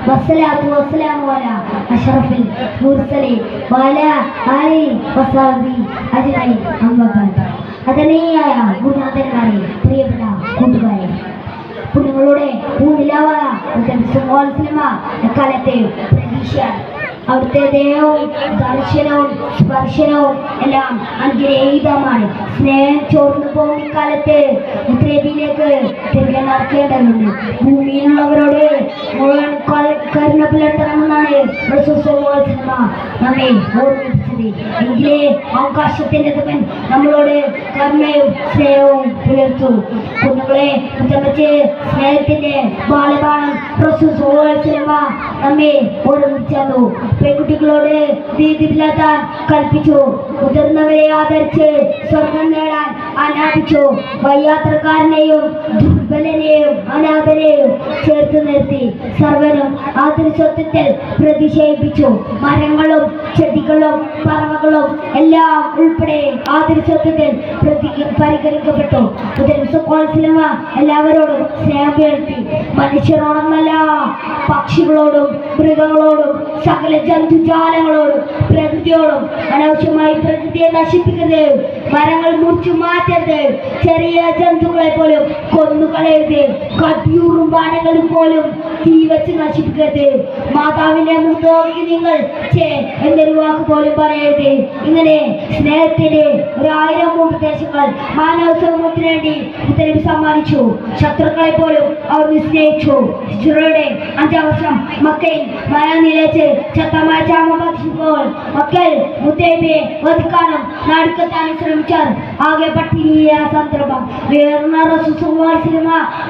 വസ്സലാത്തു വസ്സലാമു അലാ അഷ്റഫിൽ മുർസലീൻ വഅലാ ആലിഹി വസഹബിഹി അജ്മഈൻ. അമ്മാ ബഅദ്. ആദരണീയരായ ഗുരുനാഥന്മാരെ, പ്രിയപ്പെട്ട കൂട്ടുകാരെ, പുണ്യങ്ങളുടെ പൂനിലാവായ എക്കാലത്തെ പ്രതീക്ഷയാണ്. അവിടുത്തെ ദേഹവും ദർശനവും സ്പർശനവും എല്ലാം അനുഗ്രഹീതമാണ്. സ്നേഹം ചോർന്നു പോകും ഇക്കാലത്ത് മുത്തനബിയിലേക്ക് തിരികെ നടക്കേണ്ടതുണ്ട്. ഭൂമിയിലുള്ളവരോട് മുഴുവൻ കരുണ പുലർത്തണമെന്നാണ് നമ്മെ ഓർമ്മിപ്പിച്ചത്. എങ്കിലേ അവകാശത്തിന്റെ നമ്മളോട് കരുണയും സ്നേഹവും പുലർത്തു. കുഞ്ഞുങ്ങളെ മുത്തമ്മച്ച് സ്നേഹത്തിന്റെ ബാലബാണം നമ്മെ ഓർമ്മിച്ചു. പെൺകുട്ടികളോട് നീതിയില്ലാതാൻ കൽപ്പിച്ചു. മുതിർന്നവരെ ആദരിച്ച് സ്വർഗം നേടാൻ ആജ്ഞാപിച്ചു. വയ്യാത്രക്കാരനെയും ദുർബലനെയും അനാഥനെയും ചേർത്ത് നിർത്തി സർവനും ആദരസ്വത്വത്തിൽ പ്രതിഷേധിപ്പിച്ചു. മരങ്ങളും ചെടികളും പറവകളും എല്ലാം ഉൾപ്പെടെ ആദരസ്വത്വത്തിൽ പരിഗണിക്കപ്പെട്ടു. എല്ലാവരോടും സ്നേഹം പുലർത്തി. മനുഷ്യരോടൊന്നല്ല, പക്ഷികളോടും മൃഗങ്ങളോടും സകല ജന്തുജാലങ്ങളോടും പ്രകൃതിയോടും അനാവശ്യമായി പ്രകൃതിയെ നശിപ്പിക്കരുത്. മരങ്ങൾ മുറിച്ചു മാറ്റരുത്. ചെറിയ ജന്തുക്കളെ പോലും കൊന്നുകളയരുത്. കടിയൂറും ബാണങ്ങളും പോലും തീ വെച്ച് നശിപ്പിക്കരുത്. മാതാവിന്റെ മുഖത്ത് നോക്കി നിങ്ങൾ എന്നൊരു വാക്ക് പോലും പറയരുത്. ഇങ്ങനെ സ്നേഹത്തിന്റെ 1000 ഉപദേശങ്ങൾ മാനവ സമൂഹത്തിന് വേണ്ടി ഉത്തരവ് സമ്മാനിച്ചു. ശത്രുക്കളെ പോലും അവർ സ്നേഹിച്ചു. ഹിജ്റയുടെ 5ാം വർഷം മക്കയിൽ മഴനിലച്ച് ശക്തമായ ക്ഷാമം ബാധിച്ചപ്പോൾ മക്കൾ മുത്തനബിയെ വധിക്കാനും നാടുകെത്താനും ശ്രമിച്ചാൽ ആകെ പട്ടിണിയ സന്ദർഭം.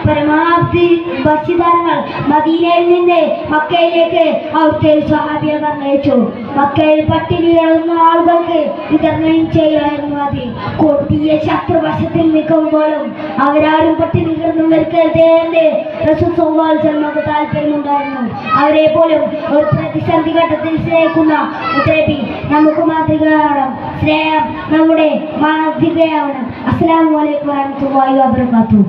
പരമാവധി ഭക്ഷ്യധാരങ്ങൾ മദീനയിൽ നിന്ന് മക്കയിലേക്ക് അവിടുത്തെ സ്വഹാബിയെ പറഞ്ഞയച്ചു. മക്കയിൽ പട്ടിണി കിടന്ന ആളുകൾക്ക് വിതരണം ചെയ്യായിരുന്നു മതി. കൊടിയ ശത്രുവശത്തിൽ നിൽക്കുമ്പോഴും അവരാരും പട്ടിണി കിടന്നു മരിക്കരുതേ എന്ന് റസൂലുള്ളാഹിക്ക് താല്പര്യമുണ്ടായിരുന്നു. അവരെ പോലും ഒരു പ്രതിസന്ധി ഘട്ടത്തിൽ സ്നേഹിക്കുന്ന മുത്തനബി നമുക്ക് മാതൃകയാവണം. സ്നേഹം നമ്മുടെ മാതൃകയാവണം. അസ്സലാമു അലൈക്കും വറഹ്മത്തുള്ളാഹി വബറകാതുഹു.